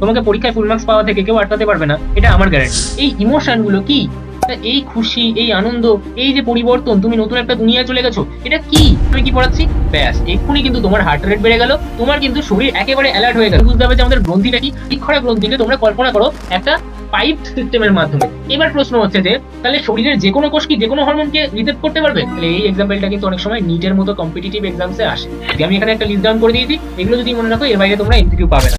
তোমাকে পরীক্ষায় full marks পাওয়া থেকে কেউ আটকাতে পারবে না, এটা আমার গ্যারান্টি। এই ইমোশনগুলো কি, এই খুশি, এই আনন্দ, এই যে পরিবর্তন, তুমি নতুন একটা দুনিয়ায় চলে গেছো, এটা কি আমি কি পড়াচ্ছি, ব্যাস এক্ষুনি কিন্তু তোমার হার্ট রেট বেড়ে গেল, তোমার কিন্তু শরীর একেবারে অ্যালার্ট হয়ে গেল। বুঝতে হবে যে আমাদের গ্রন্থিটা কি, বৃক্ষরা গ্রন্থিকে তোমরা কল্পনা করো একটা পাইপ সিস্টেমের মাধ্যমে। এবার প্রশ্ন হচ্ছে যে তাহলে শরীরের যে কোনো কোষ কি যে কোনো হরমোনকে রিসেট করতে পারবে? তাহলে এই এক্সাম্পলটা কিন্তু অনেক সময় নিটের মতো কম্পিটিটিভ এক্সামসে আসে। আমি এখানে একটা লিস্ট ডাউন করে দিয়েছি, এগুলো যদি মনে রাখো এর বাইরে তোমরা এমসিকিউ পাবে না।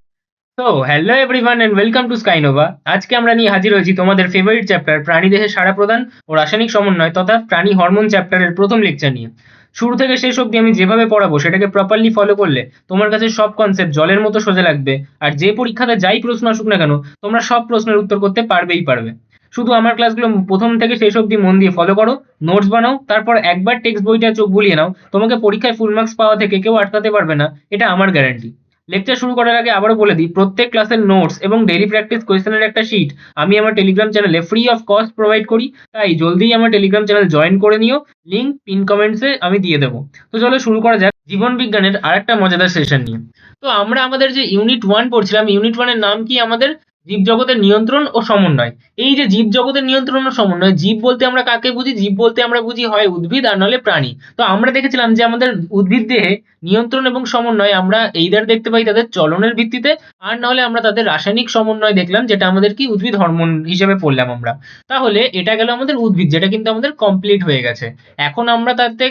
তো hello everyone and welcome to Skynova. আজকে আমরা নিয়ে হাজির হয়েছি তোমাদের ফেভারিট চ্যাপ্টার প্রাণী দেহে সাড়া প্রদান ও রাসায়নিক সমন্বয় তথা প্রাণী হরমোন চ্যাপ্টারের প্রথম লেকচার নিয়ে। শুরু থেকে শেষ অবধি আমি যেভাবে পড়াবো সেটাকে প্রপারলি ফলো করলে তোমার কাছে সব কনসেপ্ট জলের মতো সোজা লাগবে, আর যে পরীক্ষাতে যাই প্রশ্ন আসুক না কেন তোমরা সব প্রশ্নের উত্তর করতে পারবেই পারবে। শুধু আমার ক্লাসগুলো প্রথম থেকে শেষ অবধি মন দিয়ে ফলো করো, নোটস বানাও, তারপর একবার টেক্সট বইটা চোখ বুলিয়ে নাও, তোমাকে পরীক্ষায় ফুল মার্কস পাওয়া থেকে কেউ আটকাতে পারবে না, এটা আমার গ্যারান্টি। লেকচার শুরু করার আগে আবারও বলে দিই, প্রত্যেক ক্লাসের নোটস এবং ডেইলি প্র্যাকটিস কোয়েশ্চেনের একটা শিট আমি আমার টেলিগ্রাম চ্যানেলে ফ্রি অফ কস্ট প্রোভাইড করি, তাই জলদি আমার টেলিগ্রাম চ্যানেল জয়েন করে নিও, লিংক পিন কমেন্টসে আমি দিয়ে দেবো। তো চলো শুরু করা যাক জীবন বিজ্ঞানের আরেকটা মজাদার সেশন নিয়ে। তো আমরা আমাদের যে ইউনিট 1 পড়ছিলাম, ইউনিট 1 এর নাম কি আমাদের জীবজগতের নিয়ন্ত্রণ ও সমন্বয়। এই যে জীবজগতের নিয়ন্ত্রণ ও সমন্বয়, জীব বলতে আমরা কাকে বুঝি? জীব বলতে আমরা বুঝি হয় উদ্ভিদ আর নাহলে প্রাণী। তো আমরা দেখেছিলাম যে আমাদের উদ্ভিদ দেহে নিয়ন্ত্রণ এবং সমন্বয় আমরা এইদার দেখতে পাই তাদের চলনের ভিত্তিতে, আর নাহলে আমরা তাদের রাসায়নিক সমন্বয় দেখলাম, যেটা আমাদের কি উদ্ভিদ হরমোন হিসেবে পড়লাম আমরা। তাহলে এটা গেল আমাদের উদ্ভিদ, যেটা কিন্তু আমাদের কমপ্লিট হয়ে গেছে। এখন আমরা তাতে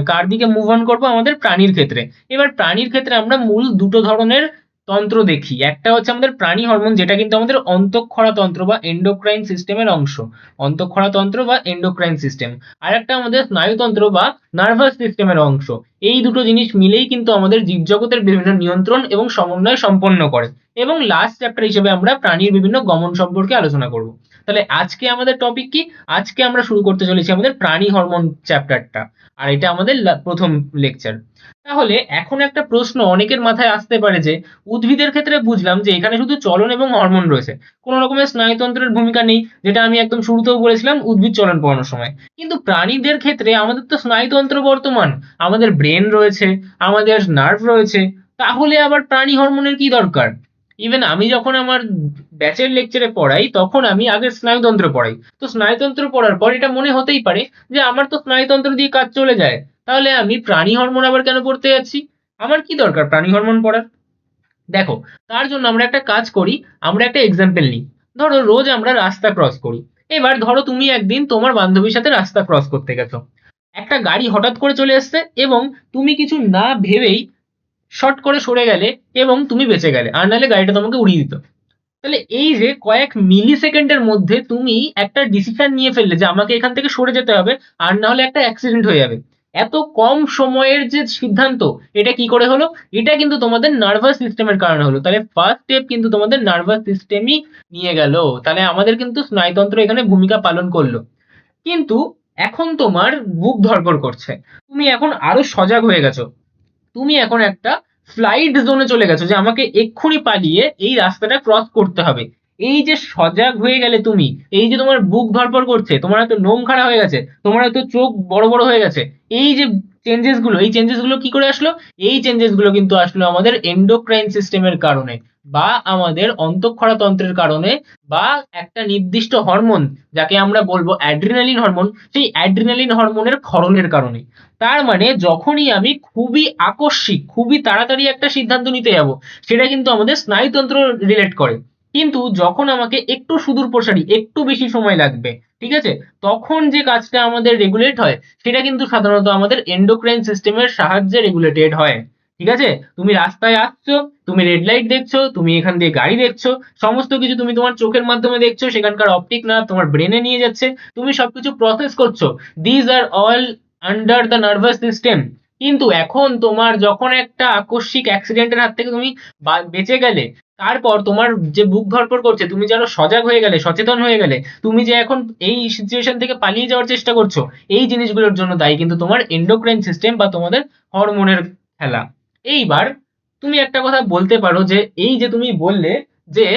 কার দিকে মুভ অন করবো? আমাদের প্রাণীর ক্ষেত্রে। এবার প্রাণীর ক্ষেত্রে আমরা মূল দুটো ধরনের তন্ত্র দেখি। একটা হচ্ছে আমাদের প্রাণী হরমোন, যেটা কিন্তু আমাদের অন্তঃক্ষরা তন্ত্র বা এন্ডোক্রাইন সিস্টেমের অংশ, অন্তঃক্ষরা তন্ত্র বা এন্ডোক্রাইন সিস্টেম। আর একটা আমাদের স্নায়ুতন্ত্র বা নার্ভাস সিস্টেমের অংশ। এই দুটো জিনিস মিলেই কিন্তু আমাদের জীবজগতের বিভিন্ন নিয়ন্ত্রণ এবং সমন্বয় সম্পন্ন করে। এবং লাস্ট চ্যাপ্টার হিসেবে আমরা প্রাণীর বিভিন্ন গমন সম্পর্কে আলোচনা করব। তাহলে আজকে আমাদের টপিক কি? আজকে আমরা শুরু করতে চলেছি আমাদের প্রাণী হরমোন চ্যাপ্টারটা, আর এটা আমাদের প্রথম লেকচার। তাহলে এখন একটা প্রশ্ন অনেকের মাথায় আসতে পারে যে উদ্ভিদের ক্ষেত্রে বুঝলাম যে এখানে শুধু চলন এবং হরমোন রয়েছে, কোনো রকমের স্নায়ুতন্ত্রের ভূমিকা নেই, যেটা আমি একদম শুরুতেও বলেছিলাম উদ্ভিদ চলন পড়ানোর সময়। কিন্তু প্রাণীদের ক্ষেত্রে আমাদের তো স্নায়ুতন্ত্র বর্তমান, আমাদের ব্রেন রয়েছে, আমাদের নার্ভ রয়েছে, তাহলে আবার প্রাণী হরমোনের কি দরকার? ইভেন আমি যখন আমার ব্যাচের লেকচারে পড়াই তখন আমি আগে স্নায়ুতন্ত্র পড়াই। তো স্নায়ুতন্ত্র পড়ার পর এটা মনে হতেই পারে যে আমার তো স্নায়ুতন্ত্র দিয়ে কাজ চলে যায়, তাহলে আমি প্রাণী হরমোন আবার কেন পড়তে যাচ্ছি? আমার কি দরকার প্রাণী হরমোন পড়ার? দেখো, তার জন্য আমরা একটা কাজ করি, আমরা একটা এক্সাম্পল নিই। ধরো রোজ আমরা রাস্তা ক্রস করি। এবার ধরো তুমি একদিন তোমার বান্ধবীর সাথে রাস্তা ক্রস করতে গেছো, একটা গাড়ি হঠাৎ করে চলে এসছে এবং তুমি কিছু না ভেবেই শর্ট করে সরে গেলে এবং তুমি বেঁচে গেলে, আর নাহলে গাড়িটা তোমাকে উড়িয়ে দিত। তাহলে এই যে কয়েক মিলি সেকেন্ডের মধ্যে তুমি একটা ডিসিশন নিয়ে ফেললে যে আমাকে এখান থেকে সরে যেতে হবে, আর না হলে একটা অ্যাক্সিডেন্ট হয়ে যাবে। এত কম সময়ের যে সিদ্ধান্ত, এটা কি করে হলো? এটা কিন্তু তোমাদের নার্ভাস সিস্টেমের কারণে হলো। তাহলে ফার্স্ট স্টেপ কিন্তু তোমাদের নার্ভাস সিস্টেমই নিয়ে গেল। তাহলে আমাদের কিন্তু স্নায়ুতন্ত্র এখানে ভূমিকা পালন করলো। কিন্তু এখন তোমার বুক ধড়ফড় করছে, তুমি এখন আরো সজাগ হয়ে গেছো, তুমি এখন একটা ফ্লাইট জোনে চলে গেছো যে আমাকে এক্ষুনি পালিয়ে এই রাস্তাটা ক্রস করতে হবে। এই যে সজাগ হয়ে গেলে তুমি, এই যে তোমার বুক ধড়ফড় করছে, তোমার হয়তো লোম খাড়া হয়ে গেছে, তোমার হয়তো চোখ বড় বড় হয়ে গেছে, এই যে চেঞ্জেস গুলো, এই চেঞ্জেস গুলো কি করে আসলো? এই চেঞ্জেস গুলো কিন্তু আসলো আমাদের এন্ডোক্রাইন সিস্টেমের কারণে, বা আমাদের অন্তঃক্ষরা তন্ত্রের কারণে, বা একটা নির্দিষ্ট হরমোন যাকে আমরা বলবো অ্যাড্রিনালিন হরমোন, সেই অ্যাড্রিনালিন হরমোনের ক্ষরণের কারণে। তার মানে যখনই আমি খুবই আকস্মিক, খুবই তাড়াতাড়ি একটা সিদ্ধান্ত নিতে যাব, সেটা কিন্তু আমাদের স্নায়ুতন্ত্র রিলেট করে। কিন্তু যখন আমাকে একটু সুদূর প্রসারী, একটু বেশি সময় লাগবে, ঠিক আছে, তখন যে কাজটা আমাদের রেগুলেট হয়, সেটা কিন্তু সাধারণত আমাদের এন্ডোক্রাইন সিস্টেমের সাহায্যে রেগুলেটেড হয়। ঠিক আছে, তুমি রাস্তায় আসছো, তুমি রেড লাইট দেখছো, তুমি এখান দিয়ে গাড়ি দেখছো, সমস্ত কিছু তুমি তোমার চোখের মাধ্যমে দেখছো, সেখানকার অপটিক নার্ভ তোমার ব্রেনে নিয়ে যাচ্ছে, তুমি সবকিছু প্রসেস করছো। These are all under the nervous system. কিন্তু এখন তোমার যখন একটা আকস্মিক অ্যাক্সিডেন্টের হাত থেকে তুমি বেঁচে গেলে, তারপর তোমার যে বুক ধড়ফড় করছে, তুমি যেন সজাগ হয়ে গেলে, সচেতন হয়ে গেলে, তুমি যে এখন এই সিচুয়েশন থেকে পালিয়ে যাওয়ার চেষ্টা করছো, এই জিনিসগুলোর জন্য দায়ী কিন্তু তোমার এন্ডোক্রাইন সিস্টেম বা তোমাদের হরমোনের খেলা। এইবার তুমি একটা কথা বলতে পারো যে এই যে তুমি বললে যে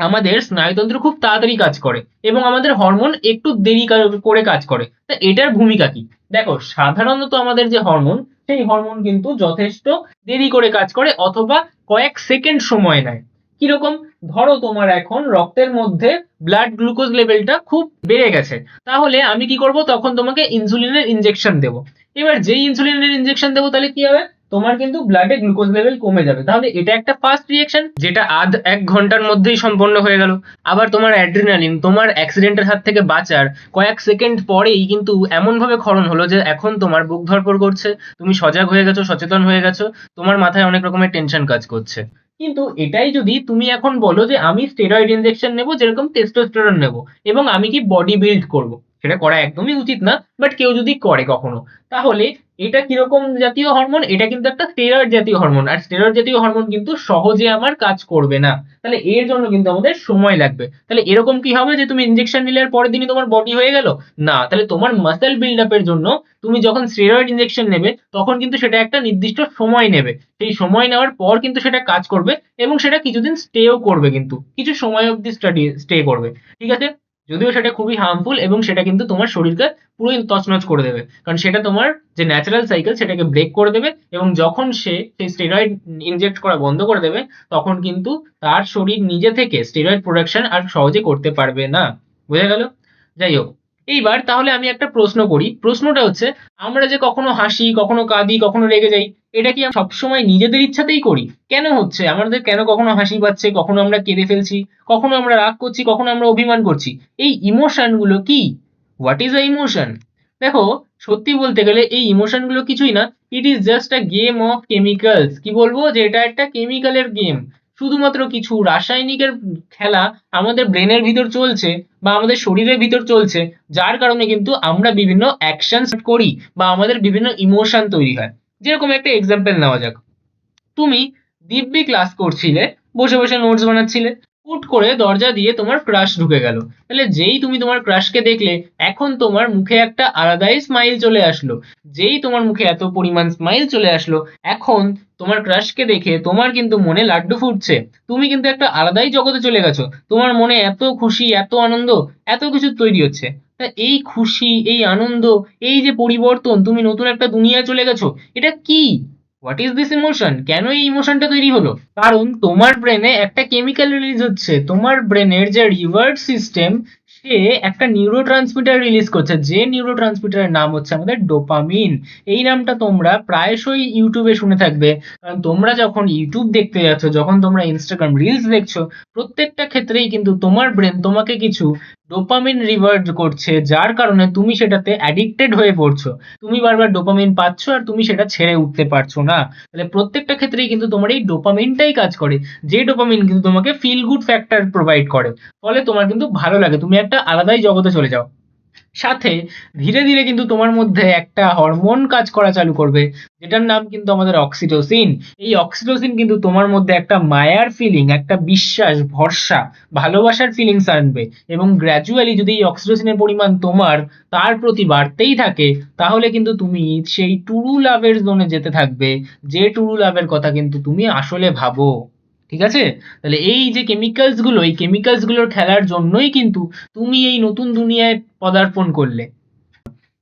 আমাদের স্নায়ুতন্ত্র খুব তাড়াতাড়ি কাজ করে এবং আমাদের হরমোন একটু দেরি করে কাজ করে, তা এটার ভূমিকা কি? দেখো, সাধারণত আমাদের যে হরমোন, সেই হরমোন কিন্তু যথেষ্ট দেরি করে কাজ করে অথবা কয়েক সেকেন্ড সময় নেয়। কিরকম? ধরো তোমার এখন রক্তের মধ্যে ব্লাড গ্লুকোজ লেভেলটা খুব বেড়ে গেছে, তাহলে আমি কি করব, তখন তোমাকে ইনসুলিনের ইনজেকশন দেবো। এবার যেই ইনসুলিনের ইনজেকশন দেবো তাহলে কি হবে, তোমার কিন্তু ব্লাডে গ্লুকোজ লেভেল কমে যাবে। তাহলে এটা একটা ফার্স্ট রিয়েকশন, যেটা আধ এক ঘন্টার মধ্যেই সম্পন্ন হয়ে গেল। আবার তোমার অ্যাড্রিনালিন তোমার অ্যাক্সিডেন্টের হাত থেকে বাঁচার কয়েক সেকেন্ড পরেই কিন্তু এমন ভাবে ক্ষরণ হলো যে এখন তোমার বুক ধড়ফড় করছে, তুমি সজাগ হয়ে গেছো, সচেতন হয়ে গেছো, তোমার মাথায় অনেক রকমের টেনশন কাজ করছে। কিন্তু এটাই যদি তুমি এখন বলো যে আমি স্টেরয়েড ইনজেকশন নেবো, যেরকম টেস্টোস্টেরন নেবো, এবং আমি কি বডি বিল্ড করব, সেটা করা একদমই উচিত না, বাট কেউ যদি করে কখনো, তাহলে এটা কিরকম জাতীয় হরমোন? এটা কিন্তু একটা স্টেরয়েড জাতীয় হরমোন, আর স্টেরয়েড জাতীয় হরমোন কিন্তু সহজে আমার কাজ করবে না। তাহলে এর জন্য কিন্তু আমাদের সময় লাগবে। তাহলে এরকম কি হবে যে তুমি ইনজেকশন নিলে আর পরের দিনই তোমার বডি হয়ে গেল? না, তাহলে তোমার মাসেল বিল্ড আপের জন্য তুমি যখন স্টেরয়েড ইনজেকশন নেবে তখন কিন্তু সেটা একটা নির্দিষ্ট সময় নেবে। সেই সময় নেওয়ার পর কিন্তু সেটা কাজ করবে, এবং সেটা কিছুদিন স্টেও করবে, কিন্তু কিছু সময় অবধি স্টে করবে। ঠিক আছে? যদিও সেটা খুবই হার্মফুল, এবং সেটা কিন্তু তোমার শরীরকে পুরোই তছনছ করে দেবে, কারণ সেটা তোমার যে ন্যাচারাল সাইকেল সেটাকে ব্রেক করে দেবে, এবং যখন সে সেই স্টেরয়েড ইনজেক্ট করা বন্ধ করে দেবে তখন কিন্তু তার শরীর নিজে থেকে স্টেরয়েড প্রোডাকশন আর সহজে করতে পারবে না। বোঝা গেল? যাই হোক, এইবার তাহলে আমি একটা প্রশ্ন করি। প্রশ্নটা হচ্ছে, আমরা যে কখনো হাসি, কখনো কাঁদি, কখনো রেগে যাই, এটা কি আমরা সবসময় নিজেদের ইচ্ছাতেই করি? কেন হচ্ছে আমাদের, কেন কখনো হাসি পাচ্ছে, কখনো আমরা কেঁদে ফেলছি, কখনো আমরা রাগ করছি, কখনো আমরা অভিমান করছি? এই ইমোশন গুলো কি? What is a emotion? দেখো, সত্যি বলতে গেলে এই ইমোশন গুলো কিছুই না, it is just a game of chemicals. কি বলবো, যে এটা একটা কেমিক্যালের গেম। শুধুমাত্র কিছু রাসায়নিকের খেলা আমাদের ব্রেনের ভিতর চলছে, বা আমাদের শরীরের ভিতর চলছে, যার কারণে কিন্তু আমরা বিভিন্ন অ্যাকশনস করি, বা আমাদের বিভিন্ন ইমোশন তৈরি হয়। যেরকম একটা এক্সাম্পল নেওয়া যাক, তুমি দিব্যি ক্লাস করছিলে, বসে বসে নোটস বানাচ্ছিলে, হুট করে দরজা দিয়ে তোমার ক্রাশ ঢুকে গেল। তাহলে যেই তুমি তোমার ক্রাশকে দেখলে, এখন তোমার মুখে একটা আলাদাই স্মাইল চলে আসলো। যেই তোমার মুখে এত পরিমাণ স্মাইল চলে আসলো, এখন তোমার ক্রাশকে দেখে তোমার কিন্তু মনে লাড্ডু ফুটছে। তুমি কিন্তু একটা আলাদাই জগতে চলে গেছো, তোমার মনে এত খুশি, এত আনন্দ, এত কিছু তৈরি হচ্ছে। তা এই খুশি, এই আনন্দ, এই যে পরিবর্তন, তুমি নতুন একটা দুনিয়ায় চলে গেছো, এটা কি? What is this emotion? কেন এই ইমোশনটা তৈরি হলো? কারণ তোমার ব্রেনে একটা কেমিক্যাল রিলিজ হচ্ছে। তোমার ব্রেনের যে রিওয়ার্ড সিস্টেম, সে একটা নিউরো ট্রান্সমিটার রিলিজ করছে, যে নিউরো ট্রান্সমিটারের নাম হচ্ছে আমাদের ডোপামিন। এই নামটা তোমরা প্রায়শই ইউটিউবে শুনে থাকবে, কারণ তোমরা যখন ইউটিউব দেখতে যাচ্ছ, যখন তোমরা ইনস্টাগ্রাম রিলস দেখছো, প্রত্যেকটা ক্ষেত্রেই কিন্তু তোমার ব্রেন তোমাকে কিছু ডোপামিন রিওয়ার্ড করছে, যার কারণে তুমি সেটাতে অ্যাডিক্টেড হয়ে পড়ছো। তুমি বারবার ডোপামিন পাচ্ছ, আর তুমি সেটা ছেড়ে উঠতে পারছো না। তাহলে প্রত্যেকটা ক্ষেত্রেই কিন্তু তোমার এই ডোপামিনটাই কাজ করে, যে ডোপামিন কিন্তু তোমাকে ফিল গুড ফ্যাক্টর প্রোভাইড করে, ফলে তোমার কিন্তু ভালো লাগে, তুমি একটা আলাদাই জগতে চলে যাও। সাথে ধীরে ধীরে কিন্তু তোমার মধ্যে একটা হরমোন কাজ করা চালু করবে, যেটার নাম কিন্তু আমাদের অক্সিটোসিন। এই অক্সিটোসিন কিন্তু তোমার মধ্যে একটা মায়ার ফিলিং, একটা বিশ্বাস, ভরসা, ভালোবাসার ফিলিংস আনবে, এবং গ্র্যাজুয়ালি যদি এই অক্সিটোসিনের পরিমাণ তোমার তার প্রতি বাড়তেই থাকে, তাহলে কিন্তু তুমি সেই টুরু লাভের জোনে যেতে থাকবে, যে টুরু লাভের কথা কিন্তু তুমি আসলে ভাবো। ঠিক আছে? তাহলে এই যে কেমিক্যালস গুলো, এই কেমিক্যালস গুলোর খেলার জন্যই কিন্তু তুমি এই নতুন দুনিয়ায় পদার্পণ করলে।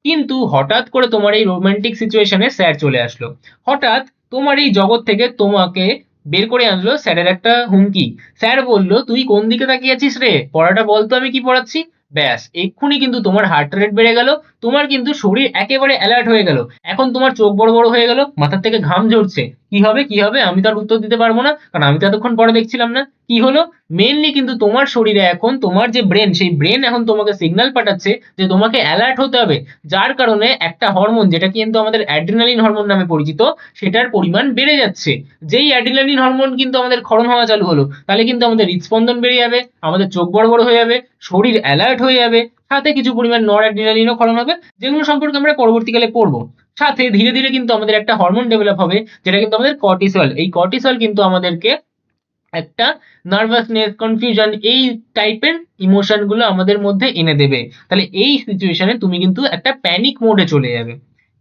কিন্তু হঠাৎ করে তোমার এই রোমান্টিক সিচুয়েশনে স্যার চলে আসলো। হঠাৎ তোমার এই জগৎ থেকে তোমাকে বের করে আনলো স্যারের একটা হুমকি। স্যার বলল, তুই কোন দিকে তাকিয়ে আছিস রে, পড়াটা বলতো আমি কি পড়াচ্ছি। ব্যাস, এক্ষুনি কিন্তু তোমার হার্ট রেট বেড়ে গেল, তোমার কিন্তু শরীর একেবারে অ্যালার্ট হয়ে গেল। এখন তোমার চোখ বড় বড় হয়ে গেল, মাথার থেকে ঘাম ঝরছে। কি হবে, কি হবে, আমি তো আর উত্তর দিতে পারবো না, কারণ আমি তো এতক্ষণ পরে দেখছিলাম না কি হলো। মেনলি কিন্তু তোমার শরীরে এখন তোমার যে ব্রেন, সেই ব্রেন এখন তোমাকে সিগন্যাল পাঠাচ্ছে যে তোমাকে অ্যালার্ট হতে হবে, যার কারণে একটা হরমোন, যেটা কিন্তু আমাদের অ্যাড্রিনালিন হরমোন নামে পরিচিত, সেটার পরিমাণ বেড়ে যাচ্ছে। যেই অ্যাড্রিনালিন হরমোন কিন্তু আমাদের ক্ষরণ হওয়া চালু হলো, তাহলে কিন্তু আমাদের হৃদস্পন্দন বেড়ে যাবে, আমাদের চোখ বড় বড় হয়ে যাবে, শরীর অ্যালার্ট হয়ে যাবে, সাথে কিছু পরিমাণ নর অ্যাড্রিনালিনও ক্ষরণ হবে, যেগুলো সম্পর্কে আমরা পরবর্তীকালে পড়বো। সাথে ধীরে ধীরে কিন্তু আমাদের একটা হরমোন ডেভেলপ হবে, যেটা কিন্তু আমাদের কর্টিসল। এই কর্টিসল কিন্তু আমাদেরকে একটা নার্ভাসনেস, কনফিউশন, এই টাইপের ইমোশন গুলো আমাদের মধ্যে এনে দেবে। তাহলে এই সিচুয়েশনে তুমি কিন্তু একটা প্যানিক মোডে চলে যাবে।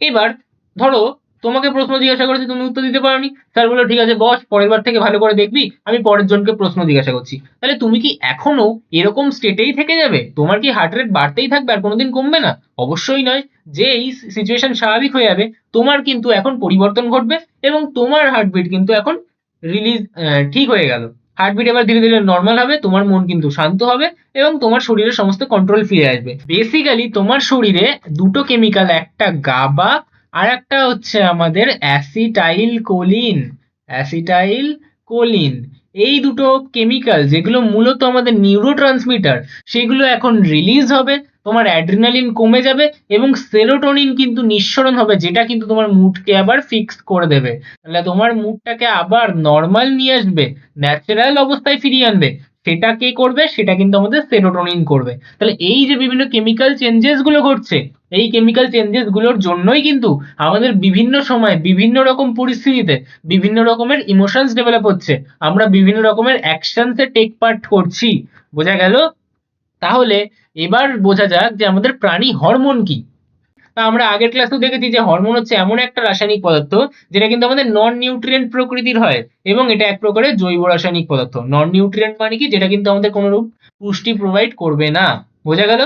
এবার ধরো, তোমাকে প্রশ্ন জিজ্ঞাসা করেছে, তুমি উত্তর দিতে পারোনি, স্যার বললো ঠিক আছে বস, পরের বার থেকে ভালো করে দেখবি, আমি পরের জনকে প্রশ্ন জিজ্ঞাসা করছি। তাহলে তুমি কি এখনো এরকম স্টেটেই থেকে যাবে? তোমার কি হার্ট রেট বাড়তেই থাকবে আর কোনোদিন কমবে না? অবশ্যই নয়। যে এই সিচুয়েশন স্বাভাবিক হয়ে যাবে, তোমার কিন্তু এখন পরিবর্তন ঘটবে, এবং তোমার হার্টবিট কিন্তু এখন রিলিজ ঠিক হয়ে গেল। হার্টবিট এবার ধীরে ধীরে নর্মাল হবে, তোমার মন কিন্তু শান্ত হবে এবং তোমার শরীরের সমস্ত কন্ট্রোল ফিরে আসবে। বেসিক্যালি তোমার শরীরে দুটো কেমিক্যাল, একটা গাবা আর একটা হচ্ছে আমাদের অ্যাসিটাইল কোলিন। অ্যাসিটাইল কোলিন, এই দুটো কেমিক্যাল যেগুলো মূলত আমাদের নিউরোট্রান্সমিটার, সেগুলো এখন রিলিজ হবে, তোমার অ্যাড্রিনালিন কমে যাবে এবং সেরোটোনিন কিন্তু নিঃসরণ হবে, যেটা কিন্তু তোমার মুডকে আবার ফিক্স করে দেবে। তাহলে তোমার মুডটাকে আবার নর্মাল নিয়ে আসবে, ন্যাচারাল অবস্থায় ফিরিয়ে আনবে। সেটা কে করবে? সেটা কিন্তু আমাদের সেরোটোনিন করবে। তাহলে এই যে বিভিন্ন কেমিক্যাল চেঞ্জেস গুলো ঘটছে, এই কেমিক্যাল চেঞ্জেস গুলোর জন্যই কিন্তু আমাদের বিভিন্ন সময় বিভিন্ন রকম পরিস্থিতিতে বিভিন্ন রকমের ইমোশনস ডেভেলপ হচ্ছে, আমরা বিভিন্ন রকমের অ্যাকশনসে টেক পার্ট করছি। বোঝা গেল? তাহলে এবার বোঝা যাক যে আমাদের প্রাণী হরমোন কি। তা আমরা আগের ক্লাসেও দেখেছি যে হরমোন হচ্ছে এমন একটা রাসায়নিক পদার্থ যেটা কিন্তু আমাদের নন নিউট্রিয়েন্ট প্রকৃতির হয় এবং এটা এক প্রকারের জৈব রাসায়নিক পদার্থ। নন নিউট্রিয়েন্ট মানে কি? যেটা কিন্তু আমাদের কোনো রূপ পুষ্টি প্রোভাইড করবে না। বোঝা গেল?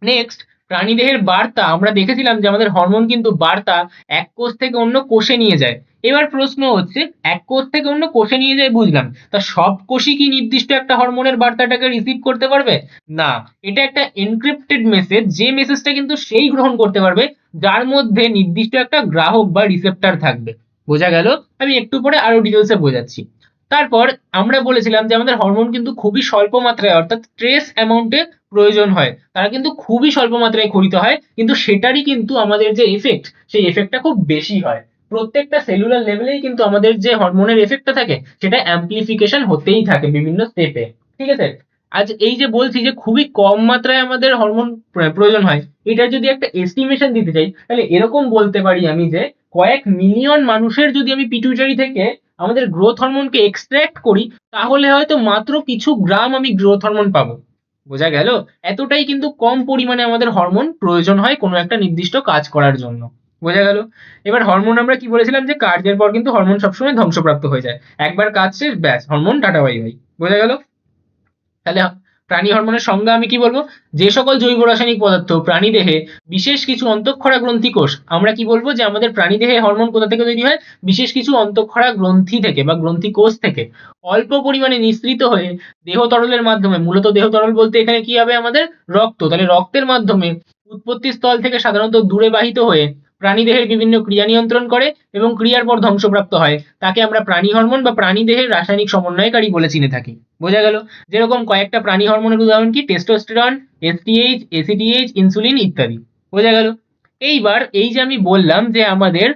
নেক্সট, প্রাণীদেহের বার্তা, আমরা দেখেছিলাম যে আমাদের হরমোন কিন্তু বার্তা এক কোষ থেকে অন্য কোষে নিয়ে যায়। এবার প্রশ্ন হচ্ছে, এক কোষ থেকে অন্য কোষে নিয়ে যায় বুঝলাম, তা সব কোষই কি নির্দিষ্ট একটা হরমোনের বার্তাটাকে রিসিভ করতে পারবে? না, এটা একটা এনক্রিপ্টেড মেসেজ, যে মেসেজটা কিন্তু সেই গ্রহণ করতে পারবে যার মধ্যে নির্দিষ্ট একটা গ্রাহক বা রিসেপ্টর থাকবে। বোঝা গেল? আমি একটু পরে আরো ডিটেলসে বোঝাচ্ছি। তারপর আমরা বলেছিলাম যে আমাদের হরমোন কিন্তু খুবই স্বল্প মাত্রায় অর্থাৎ ট্রেস অ্যামাউন্টে প্রয়োজন হয়, তারা কিন্তু খুবই স্বল্প মাত্রায় ক্ষরিত হয়, কিন্তু সেটারই কিন্তু আমাদের যে এফেক্ট, সেই এফেক্টটা খুব বেশি হয়। প্রত্যেকটা সেলুলার লেভেলেই কিন্তু আমাদের যে হরমোনের এফেক্টটা থাকে সেটা অ্যাম্প্লিফিকেশন হতেই থাকে বিভিন্ন স্টেপে। ঠিক আছে? আজ এই যে বলছি যে খুবই কম মাত্রায় আমাদের হরমোন প্রয়োজন হয়, এটা যদি একটা এস্টিমেশন দিতে চাই তাহলে এরকম বলতে পারি আমি যে কয়েক মিলিয়ন মানুষের যদি আমি পিটুইটারি থেকে আমাদের গ্রোথ হরমোনকে এক্সট্রাক্ট করি, তাহলে হয়তো মাত্র কিছু গ্রাম আমি গ্রোথ হরমোন পাবো। বোঝা গেল? এতটাই কিন্তু কম পরিমাণে আমাদের হরমোন প্রয়োজন হয় কোনো একটা নির্দিষ্ট কাজ করার জন্য। বোঝা গেল? এবার হরমোন আমরা কি বলেছিলাম যে কার্যের পর কিন্তু হরমোন সবসময় ধ্বংসপ্রাপ্ত হয়ে যায়, একবার কাজ শেষ, ব্যাস হরমোন টাটা বাই বাই। বোঝা গেল? তাহলে প্রাণী হরমোনের সংজ্ঞা আমি কি বলবো? যে সকল জৈব রাসায়নিক পদার্থ প্রাণী দেহে বিশেষ কিছু অন্তঃক্ষরা গ্রন্থি কোষ, আমরা কি বলবো যে আমাদের প্রাণী দেহে হরমোন কোথা থেকে তৈরি হয়? বিশেষ কিছু অন্তঃক্ষরা গ্রন্থি থেকে বা গ্রন্থি কোষ থেকে অল্প পরিমাণে নিঃসৃত হয়ে দেহ তরলের মাধ্যমে, মূলত দেহ তরল বলতে এখানে কি হবে? আমাদের রক্ত। তাহলে রক্তের মাধ্যমে উৎপত্তি স্থল থেকে সাধারণত দূরে বাহিত হয়ে প্রাণীদেহের বিভিন্ন ক্রিয়া নিয়ন্ত্রণ করে এবং ক্রিয়ার পর ধ্বংসপ্রাপ্ত হয়, তাকে আমরা প্রাণী হরমোন বা প্রাণীদেহের রাসায়নিক সমন্বয়কারী বলে চিনে থাকি। বোঝা গেল? যেরকম কয়েকটা প্রাণী হরমোনের উদাহরণ কি? টেস্টোস্টেরন, এসটিএইচ, এসিটিএইচ, ইনসুলিন ইত্যাদি। বোঝা গেল? এইবার এই যে আমি বললাম যে আমাদের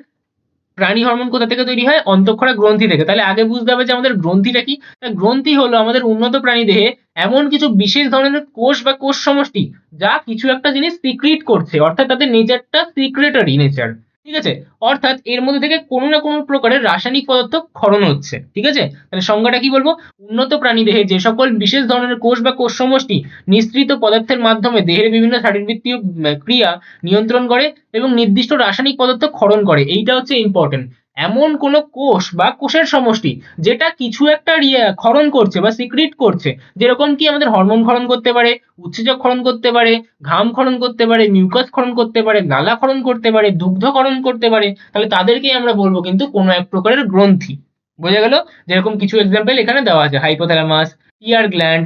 প্রাণী হরমোন কোথা থেকে তৈরি হয়? অন্তঃক্ষরা গ্রন্থি থেকে। তাহলে আগে বুঝতে হবে যে আমাদের গ্রন্থিটা কি। গ্রন্থি হলো আমাদের উন্নত প্রাণী দেহে এমন কিছু বিশেষ ধরনের কোষ বা কোষ সমষ্টি যা কিছু একটা জিনিস সিক্রিট করছে, অর্থাৎ তাদের নেচারটা সিক্রেটরি নেচার। ঠিক আছে? অর্থাৎ এর মধ্যে থেকে কোনো না কোনো প্রকারের রাসায়নিক পদার্থ ক্ষরণ হচ্ছে। ঠিক আছে? তাহলে সংজ্ঞাটা কি বলবো? উন্নত প্রাণী দেহে যে সকল বিশেষ ধরনের কোষ বা কোষ সমষ্টি নিঃসৃত পদার্থের মাধ্যমে দেহের বিভিন্ন শারীরবৃত্তীয় ক্রিয়া নিয়ন্ত্রণ করে এবং নির্দিষ্ট রাসায়নিক পদার্থ ক্ষরণ করে, এইটা হচ্ছে ইম্পর্টেন্ট। এমন কোন কোষ বা কোষের সমষ্টি যেটা কিছু একটা ক্ষরণ করছে বা সিক্রিট করছে, যেরকম কি আমাদের হরমোন ক্ষরণ করতে পারে, উৎসেচক ক্ষরণ করতে পারে, ঘাম ক্ষরণ করতে পারে, মিউকাস ক্ষরণ করতে পারে, লালা ক্ষরণ করতে পারে, দুগ্ধ ক্ষরণ করতে পারে, তাহলে তাদেরকেই আমরা বলবো কিন্তু কোনো এক প্রকারের গ্রন্থি। বোঝা গেল? যেরকম কিছু এক্সাম্পল এখানে দেওয়া আছে, হাইপোথ্যালামাস, পিয়ার গ্ল্যান্ড,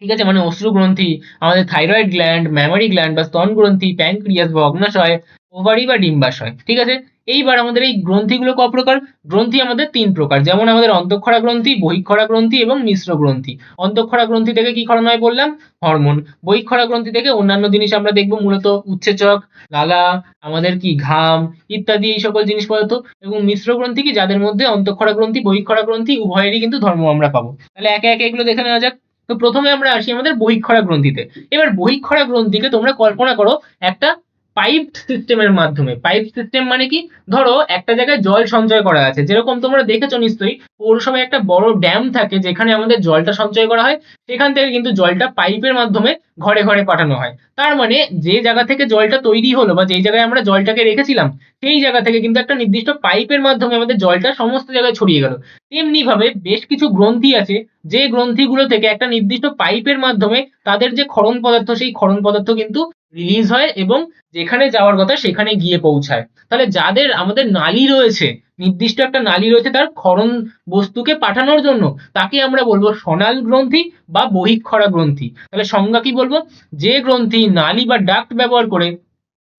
ঠিক আছে, মানে অশ্রু গ্রন্থি, আমাদের থাইরয়েড গ্ল্যান্ড, ম্যামারি গ্ল্যান্ড বা স্তন গ্রন্থি, প্যানক্রিয়াস বা অগ্নাশয়, ওভারি বা ডিম্বাশয়। ঠিক আছে? এইবার আমাদের এই গ্রন্থিগুলো ক প্রকার? গ্রন্থি আমাদের তিন প্রকার, যেমন আমাদের অন্তঃক্ষরা গ্রন্থি, বহিঃক্ষরা গ্রন্থি এবং মিশ্র গ্রন্থি। অন্তঃক্ষরা গ্রন্থি থেকে কি ক্ষরণ হয় বললাম? হরমোন। বহিঃক্ষরা গ্রন্থি থেকে অন্যান্য জিনিস আমরা দেখবো, মূলত উৎসেচক, লালা, আমাদের কি ঘাম ইত্যাদি এই সকল জিনিস পদার্থ। এবং মিশ্র গ্রন্থি কি? যাদের মধ্যে অন্তঃক্ষরা গ্রন্থি বহিঃক্ষরা গ্রন্থি উভয়েরই কিন্তু ধর্ম আমরা পাবো। তাহলে একে একে এগুলো দেখে নেওয়া যাক। তো প্রথমে আমরা আসি আমাদের বহিঃক্ষরা গ্রন্থিতে। এবার বহিঃক্ষরা গ্রন্থিকে তোমরা কল্পনা করো একটা পাইপ সিস্টেমের মাধ্যমে। পাইপ সিস্টেম মানে কি? ধরো একটা জায়গায় জল সঞ্চয় করা আছে, যেরকম তোমরা দেখেছো নিশ্চয়ই পৌরসভায় একটা বড় ড্যাম থাকে যেখানে আমাদের জলটা সঞ্চয় করা হয়, সেখান থেকে কিন্তু জলটা পাইপের মাধ্যমে ঘরে ঘরে পাঠানো হয়। তার মানে যে জায়গা থেকে জলটা তৈরি হলো বা যেই জায়গায় আমরা জলটাকে রেখেছিলাম, সেই জায়গা থেকে কিন্তু একটা নির্দিষ্ট পাইপের মাধ্যমে আমাদের জলটা সমস্ত জায়গায় ছড়িয়ে গেল। তেমনি ভাবে বেশ কিছু গ্রন্থি আছে, যে গ্রন্থিগুলো থেকে একটা নির্দিষ্ট পাইপের মাধ্যমে তাদের যে ক্ষরণ পদার্থ, সেই ক্ষরণ পদার্থ কিন্তু রিলিজ হয় এবং যেখানে যাওয়ার কথা সেখানে গিয়ে পৌঁছায়। তাহলে যাদের আমাদের নালী রয়েছে, নির্দিষ্ট একটা নালী রয়েছে তার ক্ষরণ বস্তুকে পাঠানোর জন্য, তাকে আমরা বলবো সনাল গ্রন্থি বা বহিঃক্ষরা গ্রন্থি। তাহলে সংজ্ঞা কি বলবো? যে গ্রন্থি নালী বা ডাক্ট ব্যবহার করে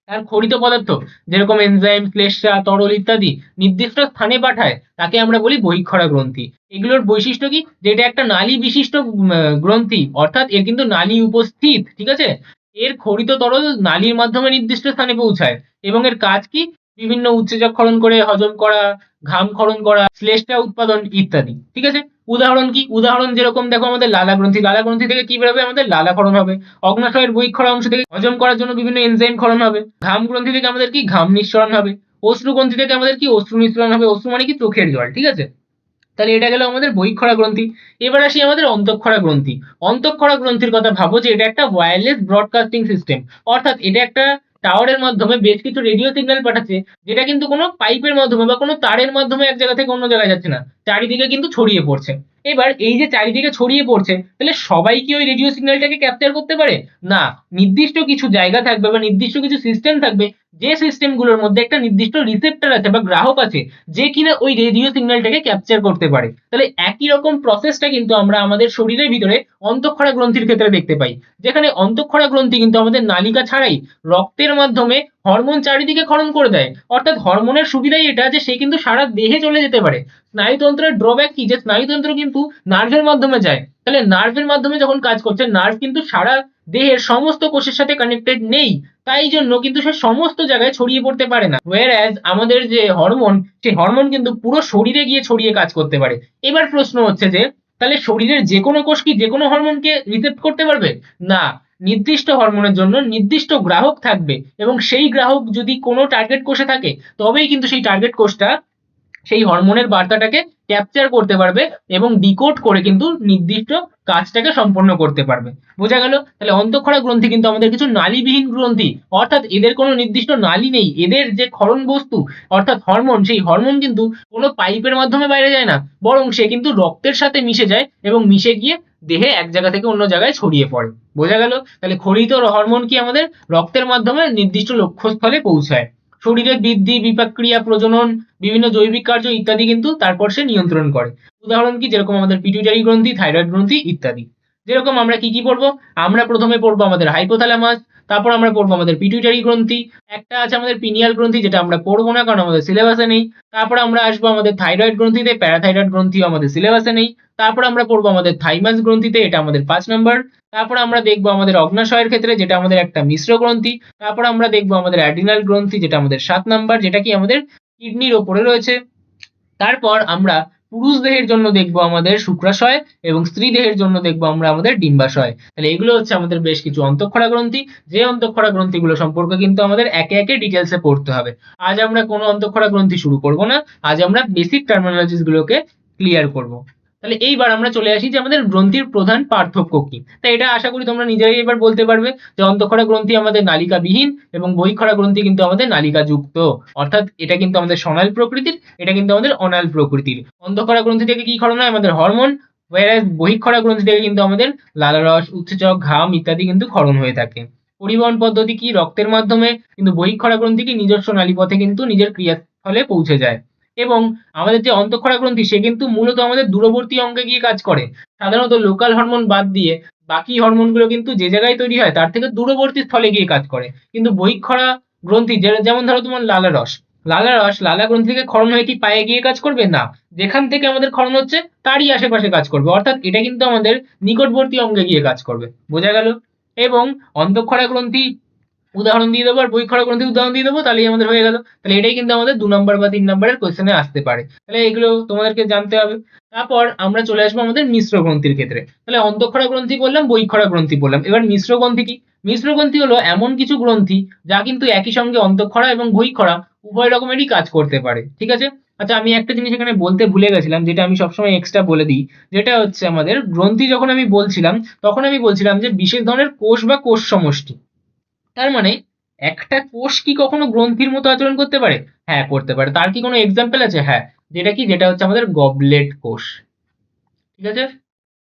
তার খরিত পদার্থ যেরকম এনজাইম, ক্লেশা, তরল ইত্যাদি নির্দিষ্ট স্থানে পাঠায়, তাকে আমরা বলি বহিঃক্ষরা গ্রন্থি। এগুলোর বৈশিষ্ট্য কি? যে এটা একটা নালী বিশিষ্ট গ্রন্থি, অর্থাৎ এর কিন্তু নালী উপস্থিত, ঠিক আছে? এর খরিত তরল নালীর মাধ্যমে নির্দিষ্ট স্থানে পৌঁছায় এবং এর কাজ কি? বিভিন্ন উৎসেচক ক্ষরণ করে হজম করা, ঘাম ক্ষরণ করা, শ্লেষ্মা উৎপাদন ইত্যাদি, ঠিক আছে? উদাহরণ কি? উদাহরণ যেরকম দেখো আমাদের লালা গ্রন্থি, লালা গ্রন্থি থেকে কি বেরোবে? আমাদের লালা ক্ষরণ হবে। অগ্নাশয়ের বহিঃক্ষরা অংশ থেকে হজম করার জন্য বিভিন্ন এনজাইম ক্ষরণ হবে। ঘাম গ্রন্থি থেকে আমাদের কি? ঘাম নিঃসরণ হবে। অশ্রু গ্রন্থি থেকে আমাদের কি? অশ্রু নিঃসরণ হবে। অশ্রু মানে কি? চোখের জল, ঠিক আছে? তাহলে এটা গেল আমাদের বহিঃক্ষরা গ্রন্থি। এবার আসি আমাদের অন্তঃক্ষরা গ্রন্থি। অন্তঃক্ষরা গ্রন্থির কথা ভাবো যে এটা একটা ওয়্যারলেস ব্রডকাস্টিং সিস্টেম, অর্থাৎ এটা একটা টাওয়ারের মাধ্যমে বেশ কিছু রেডিও সিগন্যাল পাঠাচ্ছে, যেটা কিন্তু কোনো পাইপের মাধ্যমে বা কোনো তারের মাধ্যমে এক জায়গা থেকে অন্য জায়গায় যাচ্ছে না, চারিদিকে কিন্তু ছড়িয়ে পড়ছে। এবার এই যে চারিদিকে ছড়িয়ে পড়ছে, তাহলে সবাই কি ওই রেডিও সিগন্যালটাকে ক্যাপচার করতে পারে? না, নির্দিষ্ট কিছু জায়গা থাকবে বা নির্দিষ্ট কিছু সিস্টেম থাকবে, যে সিস্টেমগুলোর মধ্যে একটা নির্দিষ্ট রিসেপ্টর আছে বা গ্রাহক আছে, যে কিনা ওই রেডিও সিগন্যালটাকে ক্যাপচার করতে পারে। তাহলে একই রকম প্রসেসটা কিন্তু আমরা আমাদের শরীরের ভিতরে অন্তঃক্ষরা গ্রন্থির ক্ষেত্রে দেখতে পাই, যেখানে অন্তঃক্ষরা গ্রন্থি কিন্তু আমাদের নালিকা ছাড়াই রক্তের মাধ্যমে হরমোন চারিদিকে ক্ষরণ করে দেয়। অর্থাৎ হরমোনের সুবিধাই এটা যে সে কিন্তু সারা দেহে চলে যেতে পারে। স্নায়ুতন্ত্রের ড্রব্যাক কি? যে স্নায়ুতন্ত্র কিন্তু নার্ভের মাধ্যমে যায়। তাহলে নার্ভের মাধ্যমে যখন কাজ করছে, নার্ভ কিন্তু সারা দেহের সমস্ত কোষের সাথে কানেক্টেড নেই, তাই জন্য কিন্তু সে সমস্ত জায়গায় ছড়িয়ে পড়তে পারে না। ওয়ারঅ্যাজ আমাদের যে হরমোন, সেই হরমোন কিন্তু পুরো শরীরে গিয়ে ছড়িয়ে কাজ করতে পারে। এবার প্রশ্ন হচ্ছে যে তাহলে শরীরের যে কোনো কোষ কি যে কোনো হরমোনকে রিসেপ্ট করতে পারবে? না, নির্দিষ্ট হরমোনের জন্য নির্দিষ্ট গ্রাহক থাকবে এবং সেই গ্রাহক যদি কোনো টার্গেট কোষে থাকে, তবেই কিন্তু সেই টার্গেট কোষটা সেই হরমোনের বার্তাটাকে ক্যাপচার করতে পারবে এবং ডিকোড করে কিন্তু নির্দিষ্ট কাজটাকে সম্পন্ন করতে পারবে। বোঝা গেল? তাহলে অন্তঃক্ষরা গ্রন্থি কিন্তু আমাদের কিছু নালীবিহীন গ্রন্থি, অর্থাৎ এদের কোনো নির্দিষ্ট নালী নেই। এদের যে ক্ষরণ বস্তু অর্থাৎ হরমোন, সেই হরমোন কিন্তু কোনো পাইপের মাধ্যমে বাইরে যায় না, বরং সে কিন্তু রক্তের সাথে মিশে যায় এবং মিশে গিয়ে দেহে এক জায়গা থেকে অন্য জায়গায় ছড়িয়ে পড়ে। বোঝা গেল? তাহলে খরিত হরমোন কি? আমাদের রক্তের মাধ্যমে নির্দিষ্ট লক্ষ্যস্থলে পৌঁছায়। শরীরের বৃদ্ধি, বিপাকক্রিয়া, প্রজনন, বিভিন্ন জৈবিক কার্য ইত্যাদি কিন্তু তারপর সে নিয়ন্ত্রণ করে। উদাহরণ কি? যেরকম আমাদের পিটুইটারি গ্রন্থি, থাইরয়েড গ্রন্থি ইত্যাদি। যেরকম আমরা কি কি পড়বো? আমরা প্রথমে পড়বো আমাদের হাইপোথ্যালামাস, তারপর আমরা পড়বো আমাদের পিটুইটারি গ্রন্থি, একটা আছে আমাদের পিনিয়াল গ্রন্থি যেটা আমরা পড়বো না কারণ আমাদের সিলেবাসে নেই। তারপর আমরা আসবো আমাদের থাইরয়েড গ্রন্থিতে, প্যারাথাইরয়েড গ্রন্থিও আমাদের সিলেবাসে নেই। তারপর আমরা পড়বো আমাদের থাইমাস গ্রন্থিতে, এটা আমাদের 5 নম্বর। তারপর আমরা দেখবো আমাদের অগ্নাশয়ের ক্ষেত্রে, যেটা আমাদের একটা মিশ্র গ্রন্থি। তারপর আমরা দেখবো আমাদের অ্যাড্রিনাল গ্রন্থি, যেটা আমাদের 7 নম্বর, যেটা কি আমাদের কিডনির ওপরে রয়েছে। তারপর আমরা পুরুষ দেহের জন্য দেখবো আমাদের শুক্রাশয় এবং স্ত্রী দেহের জন্য দেখবো আমরা আমাদের ডিম্বাশয়। তাহলে এগুলো হচ্ছে আমাদের বেশ কিছু অন্তঃক্ষরা গ্রন্থি, যে অন্তঃক্ষরা গ্রন্থিগুলো সম্পর্কে কিন্তু আমাদের একে একে ডিটেলসে পড়তে হবে। আজ আমরা কোনো অন্তঃক্ষরা গ্রন্থি শুরু করব না, আজ আমরা বেসিক টার্মিনোলজিস গুলোকে ক্লিয়ার করব। তাহলে এইবার আমরা চলে আসি যে আমাদের গ্রন্থির প্রধান পার্থক্য কি। তাই এটা আশা করি তোমরা নিজেরাই এবার বলতে পারবে যে অন্তঃক্ষরা গ্রন্থি আমাদের নালিকাবিহীন এবং বহিঃক্ষরা গ্রন্থি কিন্তু আমাদের নালিকা যুক্ত, অর্থাৎ এটা কিন্তু আমাদের সনাল প্রকৃতির, এটা কিন্তু আমাদের অনাল প্রকৃতির। অন্তঃক্ষরা গ্রন্থি থেকে কি ক্ষরণ হয়? আমাদের হরমোন। whereas বহিঃক্ষরা গ্রন্থি থেকে কিন্তু আমাদের লালারস, উৎসেচক, ঘাম ইত্যাদি কিন্তু ক্ষরণ হয়ে থাকে। পরিবহন পদ্ধতি কি? রক্তের মাধ্যমে। কিন্তু বহিঃক্ষরা গ্রন্থি কি? নিজস্ব নালীপথে কিন্তু নিজের ক্রিয়াস্থলে পৌঁছে যায়। এবং আমাদের যে অন্তঃক্ষরা গ্রন্থি সে কিন্তু মূলত আমাদের দূরবর্তী অঙ্গে গিয়ে কাজ করে। সাধারণত লোকাল হরমোন বাদ দিয়ে বাকি হরমোনগুলো কিন্তু যে জায়গায় তৈরি হয় তার থেকে দূরবর্তী স্থলে গিয়ে কাজ করে। কিন্তু বহিঃক্ষরা গ্রন্থি যেমন ধরো তোমার লালারস, লালা গ্রন্থি থেকে ক্ষরণ হয়ে কি পায়ে গিয়ে কাজ করবে? না, যেখান থেকে আমাদের ক্ষরণ হচ্ছে তারই আশেপাশে কাজ করবে, অর্থাৎ এটা কিন্তু আমাদের নিকটবর্তী অঙ্গে গিয়ে কাজ করবে। বোঝা গেল? এবং অন্তঃক্ষরা গ্রন্থি উদাহরণ দিয়ে দেবো আর বহিঃক্ষরা গ্রন্থির উদাহরণ দিয়ে দেবো, তাহলেই আমাদের হয়ে গেল। তাহলে এটাই কিন্তু আমাদের 2 নম্বর বা 3 নম্বরের কোয়েশ্চেনে আসতে পারে। তাহলে এগুলো তোমাদেরকে জানতে হবে। তারপর আমরা চলে আসবো আমাদের মিশ্র গ্রন্থির ক্ষেত্রে। তাহলে অন্তঃক্ষরা গ্রন্থি বললাম, বহিঃক্ষরা গ্রন্থি বললাম, এবার মিশ্র গ্রন্থি কি? মিশ্র গ্রন্থি হলো এমন কিছু গ্রন্থি যা কিন্তু একই সঙ্গে অন্তঃক্ষরা এবং বহিঃক্ষরা উভয় রকমেরই কাজ করতে পারে। ঠিক আছে? আচ্ছা, আমি একটা জিনিস এখানে বলতে ভুলে গেছিলাম, যেটা আমি সবসময় এক্সট্রা বলে দিই, যেটা হচ্ছে আমাদের গ্রন্থি যখন আমি বলছিলাম তখন আমি বলছিলাম যে বিশেষ ধরনের কোষ বা কোষ সমষ্টি। তার মানে একটা কোষ কি কখনো গ্রন্থির মতো আচরণ করতে পারে? হ্যাঁ, করতে পারে। তার কি কোনো এক্সাম্পল আছে? হ্যাঁ, যেটা কি? যেটা হচ্ছে আমাদের গবলেট কোষ। ঠিক আছে?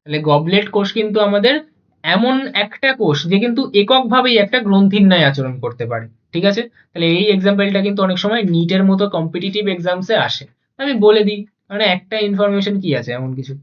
তাহলে গবলেট কোষ কিন্তু আমাদের এমন একটা কোষ যে কিন্তু এককভাবেই একটা গ্রন্থির ন্যায় আচরণ করতে পারে। ঠিক আছে? তাহলে এই এক্সাম্পলটা কিন্তু অনেক সময় নিটের মতো কম্পিটিটিভ এক্সামসে আসে। আমি বলে দিই, মানে একটা ইনফরমেশন কি আছে এমন কিছু,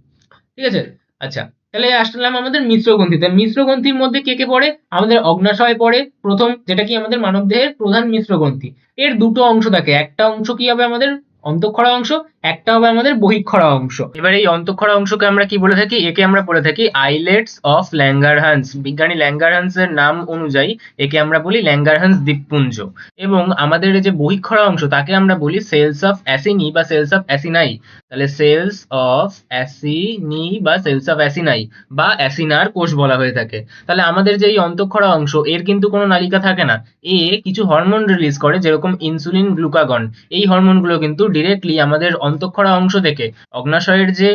ঠিক আছে। আচ্ছা, তাহলে আসলাম আমাদের মিশ্র গ্রন্থিতে। মিশ্র গ্রন্থির মধ্যে কে কে পড়ে? আমাদের অগ্ন্যাশয় পড়ে প্রথম, যেটা কি আমাদের মানবদেহের প্রধান মিশ্র গ্রন্থি। এর দুটো অংশ থাকে, একটা অংশ কি হবে আমাদের অন্তঃক্ষরা অংশ, একটা হবে আমাদের বহিঃক্ষরা অংশ। এবার এই অন্তঃক্ষরা অংশকে আমরা কি বলে থাকি? একে আমরা বলে থাকি আইলেটস অফ ল্যাঙ্গারহ্যান্স। বিজ্ঞানী ল্যাঙ্গারহ্যান্স এর নাম অনুযায়ী একে আমরা বলি ল্যাঙ্গারহ্যান্স দ্বীপপুঞ্জ। এবং আমাদের এই যে বহিঃক্ষরা অংশ তাকে আমরা বলি সেলস অফ অ্যাসিনি বা সেলস অফ অ্যাসিনাই। তাহলে সেলস অফ অ্যাসিনি বা সেলস অফ অ্যাসিনাই বা অ্যাসিনার কোষ বলা হয়ে থাকে। তাহলে আমাদের যে এই অন্তঃক্ষরা অংশ, এর কিন্তু কোনো নালিকা থাকে না। এ কিছু হরমোন রিলিজ করে, যেরকম ইনসুলিন, গ্লুকাগন। এই হরমোনগুলো কিন্তু ডিরেক্টলি আমাদের অন্তঃক্ষরা অংশ থেকে, অগ্ন্যাশয়ের যে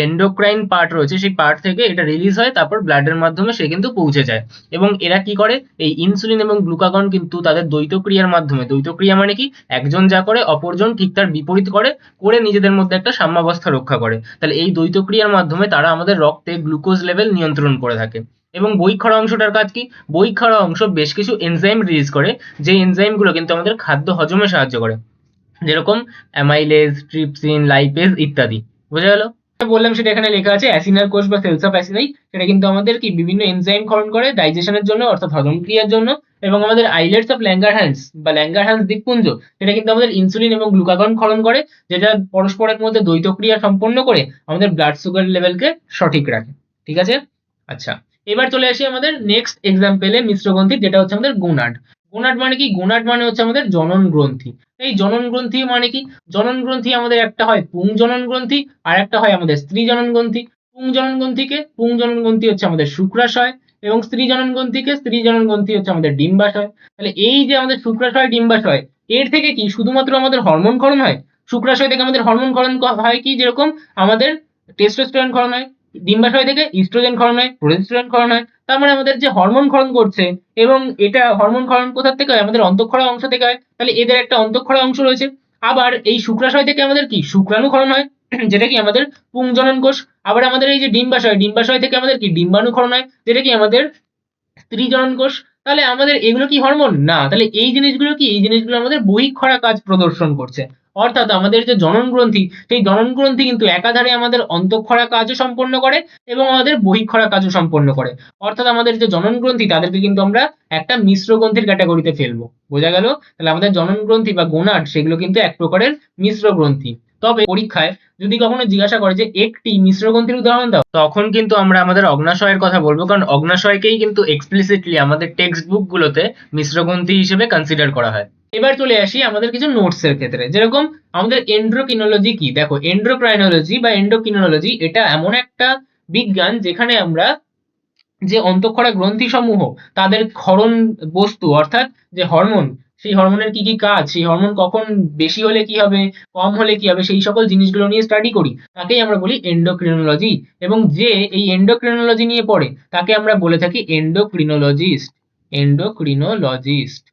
এন্ডোক্রাইন পার্ট রয়েছে সেই পার্ট থেকে এটা রিলিজ হয়, তারপর ব্লাডের মাধ্যমে সে কিন্তু পৌঁছে যায়। এবং এরা কি করে? এই ইনসুলিন এবং গ্লুকাগন কিন্তু তাদের দ্বৈত ক্রিয়ার মাধ্যমে, দ্বৈত ক্রিয়া মানে কি, একজন যা করে অপরজন ঠিক তার বিপরীত করে, করে নিজেদের মধ্যে একটা সাম্যাবস্থা রক্ষা করে। তাহলে এই দ্বৈত ক্রিয়ার মাধ্যমে তারা আমাদের রক্তে গ্লুকোজ লেভেল নিয়ন্ত্রণ করে থাকে। এবং বহিঃক্ষরা অংশটার কাজ কি? বহিঃক্ষরা অংশ বেশ কিছু এনজাইম রিলিজ করে, যে এনজাইমগুলো কিন্তু আমাদের খাদ্য হজমে সাহায্য করে, যেরকম অ্যামাইলেজ, ট্রিপসিন, লাইপেজ ইত্যাদি। বোঝা গেল? বললাম সেটা এখানে লেখা আছে, অ্যাসিনার কোষ বা সেলস অফ অ্যাসিনাই, সেটা কিন্তু আমাদের কি বিভিন্ন এনজাইম ক্ষরণ করে ডাইজেশনের জন্য, অর্থাৎ হজম ক্রিয়ার জন্য। এবং আমাদের আইলেটস অফ ল্যাঙ্গারহ্যান্স বা ল্যাঙ্গারহ্যান্স দ্বীপপুঞ্জ, সেটা কিন্তু আমাদের ইনসুলিন এবং গ্লুকাগন ক্ষরণ করে, যেটা পরস্পরের মধ্যে দ্বৈত ক্রিয়া সম্পন্ন করে আমাদের ব্লাড সুগার লেভেলকে সঠিক রাখে। ঠিক আছে? আচ্ছা, এবার চলে আসি আমাদের নেক্সট এক্সাম্পলে মিশ্রগ্রন্থি, যেটা হচ্ছে আমাদের গোনাড। গোনাড মানে কি? গোনাড মানে হচ্ছে আমাদের জনন গ্রন্থি। এই জনন গ্রন্থি মানে কি? জনন গ্রন্থি আমাদের একটা হয় পুংজনন গ্রন্থি, আর একটা হয় আমাদের স্ত্রী জনন গ্রন্থি। পুংজনন গ্রন্থি হচ্ছে আমাদের শুক্রাশয়, এবং স্ত্রী জনন গ্রন্থিকে স্ত্রী জনন গ্রন্থি হচ্ছে আমাদের ডিম্বাশয়। তাহলে এই যে আমাদের শুক্রাশয়, ডিম্বাশয়, এর থেকে কি শুধুমাত্র আমাদের হরমোন ক্ষরণ হয়? শুক্রাশয় থেকে আমাদের হরমোন ক্ষরণ হয় কি, যেরকম আমাদের টেস্টোস্টেরন ক্ষরণ হয়, ডিম্বাশয় থেকে ইস্ট্রোজেন ক্ষরণ হয়, প্রোজেস্টেরন ক্ষরণ হয়। তার মানে আমাদের যে হরমোন ক্ষরণ করছে, এবং এটা হরমোন ক্ষরণ কোথা থেকে হয়? আমাদের অন্তঃক্ষরা অংশ থেকে হয়। তাহলে এদের একটা অন্তঃক্ষরা অংশ রয়েছে। আবার এই শুক্রাশয় থেকে আমাদের কি শুক্রাণু ক্ষরণ হয়, যেটা কি আমাদের পুংজনন কোষ। আবার আমাদের এই যে ডিম্বাশয়, ডিম্বাশয় থেকে আমাদের কি ডিম্বাণু ক্ষরণ হয়, যেটা কি আমাদের স্ত্রী জনন কোষ। তাহলে আমাদের এগুলো কি হরমোন? না। তাহলে এই জিনিসগুলো কি? এই জিনিসগুলো আমাদের বহিঃক্ষরা কাজ প্রদর্শন করছে। অর্থাৎ আমাদের যে জনন গ্রন্থি, সেই জনন গ্রন্থি কিন্তু একাধারে আমাদের অন্তঃক্ষরা কাজও সম্পন্ন করে এবং আমাদের বহিঃক্ষরা কাজও সম্পন্ন করে। অর্থাৎ আমাদের যে জনন গ্রন্থি, তাদেরকে কিন্তু আমরা একটা মিশ্র গ্রন্থির ক্যাটাগরিতে ফেলবো। বোঝা গেল? তাহলে আমাদের জনন গ্রন্থি বা গোনাড, সেগুলো কিন্তু এক প্রকারের মিশ্র গ্রন্থি। তবে পরীক্ষায় যদি কখনো জিজ্ঞাসা করে যে একটি মিশ্র গ্রন্থির উদাহরণ দাও, তখন কিন্তু আমরা আমাদের অগ্ন্যাশয়ের কথা বলবো, কারণ অগ্ন্যাশয়কেই কিন্তু এক্সপ্লিসিটলি আমাদের টেক্সট বুক গুলোতে মিশ্র গ্রন্থি হিসেবে কনসিডার করা হয়। এবার চলে আসি আমাদের কিছু নোটস এর ক্ষেত্রে, যেরকম আমাদের এন্ড্রোক্রিনোলজি কি। দেখো, এন্ড্রোক্রাইনোলজি বা এন্ডোক্রিনোলজি এটা এমন একটা বিজ্ঞান যেখানে আমরা যে অন্তঃক্ষরা গ্রন্থি সমূহ, তাদের ক্ষরণ বস্তু, অর্থাৎ যে হরমোন, সেই হরমোনের কি কি কাজ, সেই হরমোন কখন বেশি হলে কি হবে, কম হলে কি হবে, সেই সকল জিনিসগুলো নিয়ে স্টাডি করি, তাকেই আমরা বলি এন্ডোক্রিনোলজি। এবং যে এই এন্ডোক্রিনোলজি নিয়ে পড়ে, তাকে আমরা বলে থাকি এন্ডোক্রিনোলজিস্ট। এন্ডোক্রিনোলজিস্ট।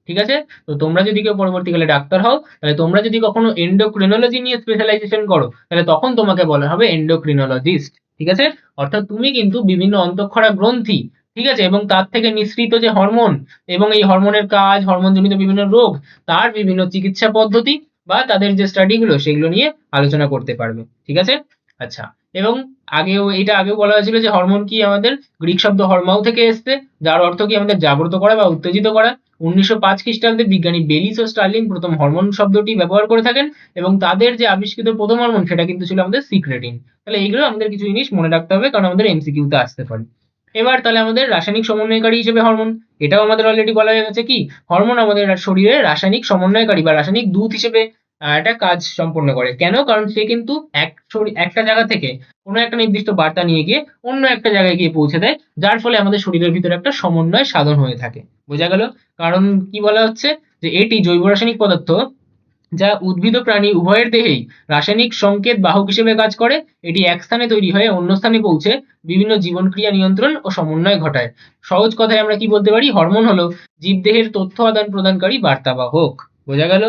ঠিক আছে? তো তোমরা যদি কেউ পরবর্তীকালে ডাক্তার হও, তাহলে তোমরা যদি কখনো এন্ডোক্রিনোলজি নিয়ে স্পেশালাইজেশন করো, তাহলে তখন তোমাকে বলা হবে এন্ডোক্রিনোলজিস্ট। ঠিক আছে? অর্থাৎ তুমি কিন্তু বিভিন্ন অন্তঃক্ষরা গ্রন্থি, ঠিক আছে, এবং তার থেকে নিঃসৃত যে হরমোন, এবং এই হরমোনের কাজ, হরমোনজনিত বিভিন্ন রোগ, তার বিভিন্ন চিকিৎসা পদ্ধতি বা তাদের যে স্টাডি গুলো, সেগুলো নিয়ে আলোচনা করতে পারবে। ঠিক আছে? আচ্ছা, এবং আগেও বলা হয়েছিল যে হরমোন কি আমাদের গ্রিক শব্দ হরমাও থেকে এসছে, যার অর্থ কি আমাদের জাগ্রত করা বা উত্তেজিত করা। 1905 খ্রিস্টাব্দে বিজ্ঞানী বেলিস ও স্টার্লিং প্রথম হরমোন শব্দটি ব্যবহার করে থাকেন, এবং তাদের যে আবিষ্কৃত প্রথম হরমোন, সেটা কিন্তু ছিল আমাদের সিক্রেটিন। তাহলে এইগুলো আমাদের কিছু জিনিস মনে রাখতে হবে, কারণ আমাদের এমসিকিউ তে আসতে পারে। এবার তাহলে আমাদের রাসায়নিক সমন্বয়কারী হিসেবে হরমোন, এটাও আমাদের অলরেডি বলা হয়ে গেছে কি, হরমোন আমাদের শরীরে রাসায়নিক সমন্বয়কারী বা রাসায়নিক দূত হিসেবে একটা কাজ সম্পন্ন করে। কেন? কারণ সে কিন্তু একটা জায়গা থেকে কোনো একটা নির্দিষ্ট বার্তা নিয়ে গিয়ে অন্য একটা জায়গায় গিয়ে পৌঁছে দেয়, যার ফলে আমাদের শরীরের ভিতরে একটা সমন্বয় সাধন হয়ে থাকে। বোঝা গেল? কারণ কি বলা হচ্ছে, যে এটি জৈব রাসায়নিক পদার্থ যা উদ্ভিদ ও প্রাণী উভয়ের দেহেই রাসায়নিক সংকেত বাহক হিসেবে কাজ করে। এটি এক স্থানে তৈরি হয়ে অন্য স্থানে পৌঁছে বিভিন্ন জীবনক্রিয়া নিয়ন্ত্রণ ও সমন্বয় ঘটায়। সহজ কথায় আমরা কি বলতে পারি, হরমোন হলো জীবদেহের তথ্য আদান প্রদানকারী বার্তাবাহক। বোঝা গেল?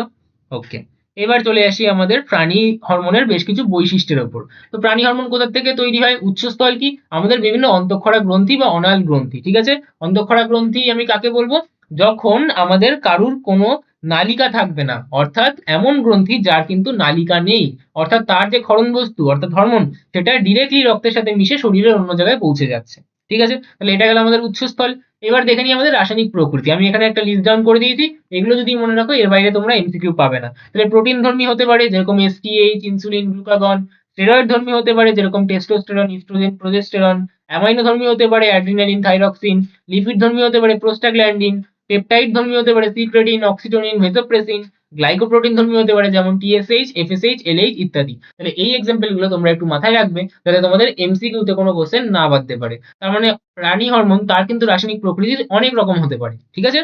ওকে, এবার চলে আসি আমাদের প্রাণী হরমোনের বেশ কিছু বৈশিষ্ট্যের উপর। তো প্রাণী হরমোন কোথা থেকে তৈরি হয়? উৎসস্থল কি? আমাদের বিভিন্ন অন্তঃক্ষরা গ্রন্থি বা অনাল গ্রন্থি। ঠিক আছে? অন্তঃক্ষরা গ্রন্থি আমি কাকে বলবো? যখন আমাদের কারুর কোনো নালিকা থাকবে না, অর্থাৎ এমন গ্রন্থি যার কিন্তু নালিকা নেই, অর্থাৎ তার যে ক্ষরণ বস্তু অর্থাৎ হরমোন সেটা ডিরেক্টলি রক্তের সাথে মিশে শরীরের অন্য জায়গায় পৌঁছে যাচ্ছে। ঠিক আছে, তাহলে এটা গেল আমাদের উৎসস্থল। এবার দেখে নিই আমাদের রাসায়নিক প্রকৃতি। আমি এখানে একটা লিস্ট ডাউন করে দিয়েছি, এগুলো যদি মনে রাখো এর বাইরে তোমরা এমসিকিউ পাবে না। তাহলে প্রোটিন ধর্মী হতে পারে যেরকম এসটিএইচ, ইনসুলিন, গ্লুকাগন। স্টেরয়েড ধর্মী হতে পারে যেরকম টেস্টোস্টেরন, ইস্ট্রোজেন, প্রোজেস্টেরন। অ্যামাইনো ধর্মী হতে পারে অ্যাড্রিনালিন, থাইরক্সিন। লিপিড ধর্মী হতে পারে প্রোস্টাগ্ল্যান্ডিন। পেপটাইড ধর্মী হতে পারে সিক্রেটিন, অক্সিটোনিন, ভেসোপ্রেসিন। গ্লাইকোপ্রোটিন ধর্মী হতে পারে যেমন টিএসএইচ, এফএসএইচ, এলএইচ ইত্যাদি। তাহলে এই এক্সাম্পল গুলো তোমরা একটু মাথায় রাখবে যাতে তোমাদের এমসিকিউ তে কোনো কোশ্চেন না বাদতে পারে। তার মানে প্রাণী হরমোন তার কিন্তু রাসায়নিক প্রকৃতির অনেক রকম হতে পারে। ঠিক আছে,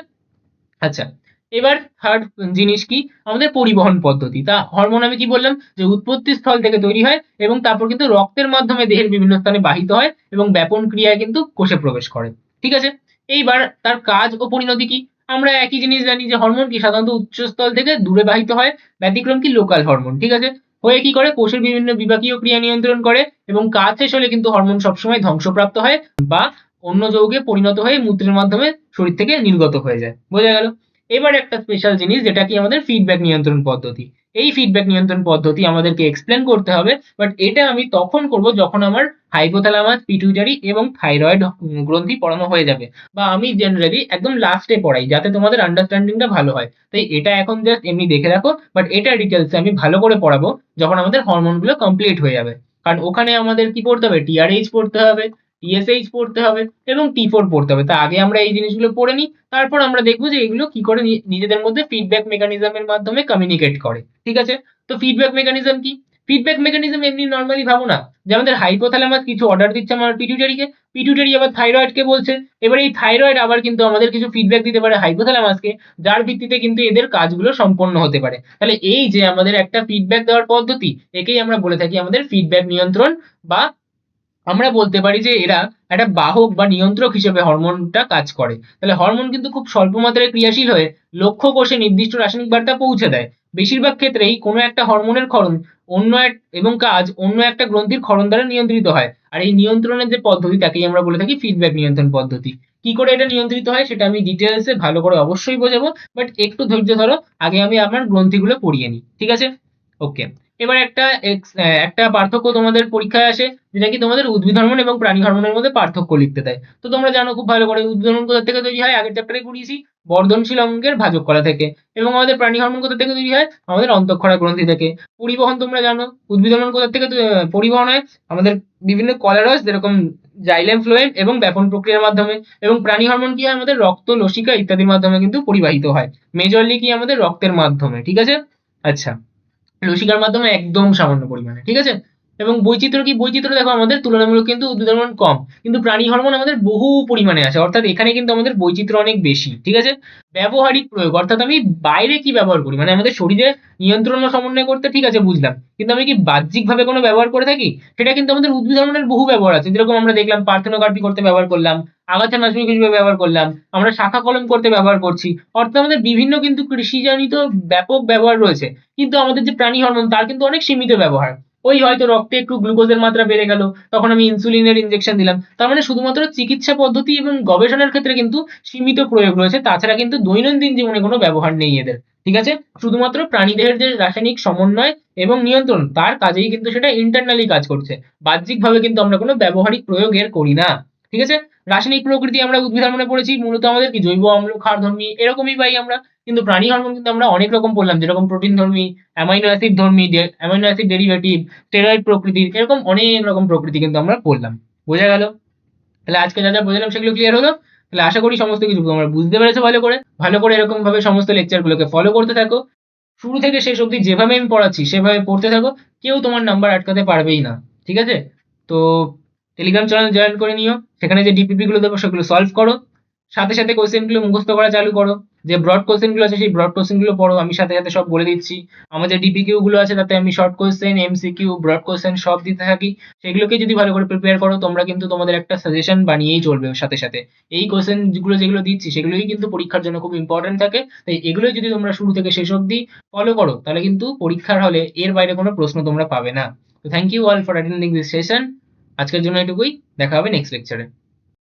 আচ্ছা। এবার থার্ড জিনিস কি, আমাদের পরিবহন পদ্ধতি। তা হরমোন আমি কি বললাম যে উৎপত্তি স্থল থেকে তৈরি হয় এবং তারপর কিন্তু রক্তের মাধ্যমে দেহের বিভিন্ন স্থানে বাহিত হয় এবং ব্যাপন ক্রিয়ায় কিন্তু কোষে প্রবেশ করে। ঠিক আছে, এইবার তার কাজ ও পরিণতি কি। আমরা একই জিনিস জানি যে হরমোন কি সাধারণত উচ্চস্থল থেকে দূরে বাহিত হয়, ব্যতিক্রম কি লোকাল হরমোন। ঠিক আছে, হয়ে কি করে কোষের বিভিন্ন বিপাকীয় ক্রিয়া নিয়ন্ত্রণ করে এবং কাজ শেষ হলে কিন্তু হরমোন সবসময় ধ্বংসপ্রাপ্ত হয় বা অন্য যৌগে পরিণত হয়ে মূত্রের মাধ্যমে শরীর থেকে নির্গত হয়ে যায়। বোঝা গেল। এবার একটা স্পেশাল জিনিস যেটা কি আমাদের ফিডব্যাক নিয়ন্ত্রণ পদ্ধতি। এই ফিডব্যাক নিয়ন্ত্রণ পদ্ধতি আমাদেরকে এক্সপ্লেন করতে হবে, বাট এটা আমি তখন করব যখন আমার হাইপোথ্যালামাস, পিটুইটারি এবং থাইরয়েড গ্রন্থি পড়ানো হয়ে যাবে, বা আমি জেনারেলি একদম লাস্টে পড়াই যাতে তোমাদের আন্ডারস্ট্যান্ডিংটা ভালো হয়। তাই এটা এখন জাস্ট এমনি দেখে রাখো, বাট এটা ডিটেলসে আমি ভালো করে পড়াবো যখন আমাদের হরমোনগুলো কমপ্লিট হয়ে যাবে। কারণ ওখানে আমাদের কি পড়তে হবে, টিআরএইচ পড়তে হবে, টিএসএইচ পড়তে হবে এবং টি4 পড়তে হবে। তা আগে আমরা এই জিনিসগুলো পড়ে নিই, তারপর আমরা দেখবো যে এগুলো কি করে নিজেদের মধ্যে ফিডব্যাক মেকানিজমের মাধ্যমে কমিউনিকেট করে। ঠিক আছে, তো ফিডব্যাক মেকানিজম কি। ফিডব্যাক মেকানিজম এমনি নর্মালি ভাবো না যে আমাদের হাইপোথ্যালামাস কিছু অর্ডার দিচ্ছে আমার পিটুইটারিকে, পিটুইটারি আবার থাইরয়েডকে বলছে, এবার এই থাইরয়েড আবার কিন্তু আমাদের কিছু ফিডব্যাক দিতে পারে হাইপোথ্যালামাসকে, যার ভিত্তিতে কিন্তু এদের কাজগুলো সম্পন্ন হতে পারে। তাহলে এই যে আমাদের একটা ফিডব্যাক দেওয়ার পদ্ধতি, একেই আমরা বলে থাকি আমাদের ফিডব্যাক নিয়ন্ত্রণ, বা আমরা বলতে পারি যে এরা একটা বাহক বা নিয়ন্ত্রক হিসেবে হরমোনটা কাজ করে। তাহলে হরমোন কিন্তু খুব স্বল্প মাত্রায় ক্রিয়াশীল হয়ে লক্ষ্য কোষে নির্দিষ্ট রাসায়নিক বার্তা পৌঁছে দেয়। বেশিরভাগ ক্ষেত্রেই কোনো একটা হরমোনের ক্ষরণ অন্য এক এবং কাজ অন্য একটা গ্রন্থির ক্ষরণ দ্বারা নিয়ন্ত্রিত হয়। আর এই নিয়ন্ত্রণের যে পদ্ধতি তাকেই আমরা বলে থাকি ফিডব্যাক নিয়ন্ত্রণ পদ্ধতি। কি করে এটা নিয়ন্ত্রিত হয় সেটা আমি ডিটেলসে ভালো করে অবশ্যই বোঝাবো, বাট একটু ধৈর্য ধরো, আগে আমি আমার গ্রন্থিগুলো পড়িয়ে নিই। ঠিক আছে, ওকে। এবার একটা পার্থক্য তোমাদের পরীক্ষায় আসে, যেটা কি তোমাদের উদ্ভিদ হরমোন এবং প্রাণী হরমোনের মধ্যে পার্থক্য লিখতে দেয়। তো তোমরা জানো খুব ভালো করে উদ্ভিদ হরমোন কোথা থেকে তৈরি হয়, আগের চ্যাপ্টারে পড়িয়েছি, বর্ধনশীল অঙ্গের ভাজক কলা থেকে। এবং আমাদের প্রাণী হরমোন কোথা থেকে তৈরি হয়, আমাদের অন্তঃক্ষরা গ্রন্থি থেকে। পরিবহন তোমরা জানো, উদ্ভিদ হরমোন কোথা থেকে পরিবহন হয়, আমাদের বিভিন্ন কলারস যেরকম জাইলেম ফ্লোয়েম এবং ব্যাপন প্রক্রিয়ার মাধ্যমে। এবং প্রাণী হরমোন কি হয়, আমাদের রক্ত, লসিকা ইত্যাদির মাধ্যমে কিন্তু পরিবাহিত হয়। মেজরলি কি আমাদের রক্তের মাধ্যমে। ঠিক আছে, আচ্ছা, লসিকার মাধ্যমে একদম সামান্য পরিমাণে। ঠিক আছে, এবং বৈচিত্র্য কি, বৈচিত্র্য দেখো আমাদের তুলনামূলক কিন্তু উদ্ভিদ হরমোন কম, কিন্তু প্রাণী হরমোন আমাদের বহু পরিমাণে আছে, অর্থাৎ এখানে কিন্তু আমাদের বৈচিত্র্য অনেক বেশি। ঠিক আছে, ব্যবহারিক প্রয়োগ অর্থাৎ আমি বাইরে কি ব্যবহার করি, মানে আমাদের শরীরে নিয়ন্ত্রণ ও সমন্বয় করতে ঠিক আছে বুঝলাম, কিন্তু আমি কি বাহ্যিক ভাবে কোনো ব্যবহার করে থাকি, সেটা কিন্তু আমাদের উদ্ভিদ হরমোনের বহু ব্যবহার আছে। যেরকম আমরা দেখলাম পার্থেনোগ্রাফি করতে ব্যবহার করলাম, আগাছা নাশক হিসেবে ব্যবহার করলাম, আমরা শাখা কলম করতে ব্যবহার করছি, অর্থাৎ আমাদের বিভিন্ন কিন্তু কৃষিজনিত ব্যাপক ব্যবহার রয়েছে। কিন্তু আমাদের যে প্রাণী হরমোন তার কিন্তু অনেক সীমিত ব্যবহার। ওই হয়তো রক্তে একটু গ্লুকোজের মাত্রা বেড়ে গেল, তখন আমি ইনসুলিনের ইনজেকশন দিলাম। তার মানে শুধুমাত্র চিকিৎসা পদ্ধতি এবং গবেষণার ক্ষেত্রে কিন্তু সীমিত প্রয়োগ রয়েছে, তাছাড়া কিন্তু দৈনন্দিন জীবনে কোনো ব্যবহার নেই এদের। ঠিক আছে, শুধুমাত্র প্রাণীদেহের যে রাসায়নিক সমন্বয় এবং নিয়ন্ত্রণ তার কাজেই কিন্তু সেটা ইন্টারনালি কাজ করছে, বাহ্যিকভাবে কিন্তু আমরা কোনো ব্যবহারিক প্রয়োগ এর করি না। ঠিক আছে, রাসায়নিক প্রকৃতি আমরা উদ্ভিদ হরমোনে পড়েছি, মূলত আমাদের কি জৈব অম্ল, ক্ষারধর্মী এরকমই পাই আমরা। কিন্তু প্রাণী হরমোন কিন্তু আমরা অনেক রকম পড়লাম, যেরকম প্রোটিন ধর্মী, অ্যামাইনো অ্যাসিড ধর্মী, অ্যামাইনো অ্যাসিড ডেরিভেটিভ, স্টেরয়েড প্রকৃতির, এরকম অনেক রকম প্রকৃতি কিন্তু আমরা পড়লাম। বোঝা গেল। তাহলে আজকে যা যা বোঝালাম সেগুলো ক্লিয়ার হলো। তাহলে আশা করি সমস্ত কিছু তোমরা বুঝতে পেরেছো ভালো করে। ভালো করে এরকম ভাবে সমস্ত লেকচারগুলোকে ফলো করতে থাকো, শুরু থেকে শেষ অবধি যেভাবে আমি পড়াচ্ছি সেভাবে পড়তে থাকো, কেউ তোমার নাম্বার আটকাতে পারবেই না। ঠিক আছে, তো টেলিগ্রাম চ্যানেল জয়েন করে নিও, সেখানে যে ডিপিপি গুলো দেবো সেগুলো সলভ করো, সাথে সাথে কোশ্চেন গুলো মুখস্থ করা চালু করো। যে ব্রড কোশ্চেন গুলো আছে সেই ব্রড কোশ্চেন গুলো পড়ো, আমি সাথে সাথে সব বলে দিচ্ছি। আমার যে ডিপিকিউ গুলো আছে তাতে আমি short question, MCQ, broad question সব দিতে থাকি। সেগুলোকে যদি ভালো করে প্রিপেয়ার করো তোমরা কিন্তু তোমাদের একটা সাজেশন বানিয়েই চলবে ওর সাথে সাথে। এই কোশ্চেন গুলো যেগুলো দিচ্ছি সেগুলোই কিন্তু পরীক্ষার জন্য খুব ইম্পর্টেন্ট থাকে, তাই এগুলোই যদি তোমরা শুরু থেকে শেষ অবধি ফলো করো তাহলে কিন্তু পরীক্ষার হলে এর বাইরে কোনো প্রশ্ন তোমরা পাবে না। তো thank you all for attending this session. আজকের জন্য এটুকুই, দেখা হবে নেক্সট লেকচারে।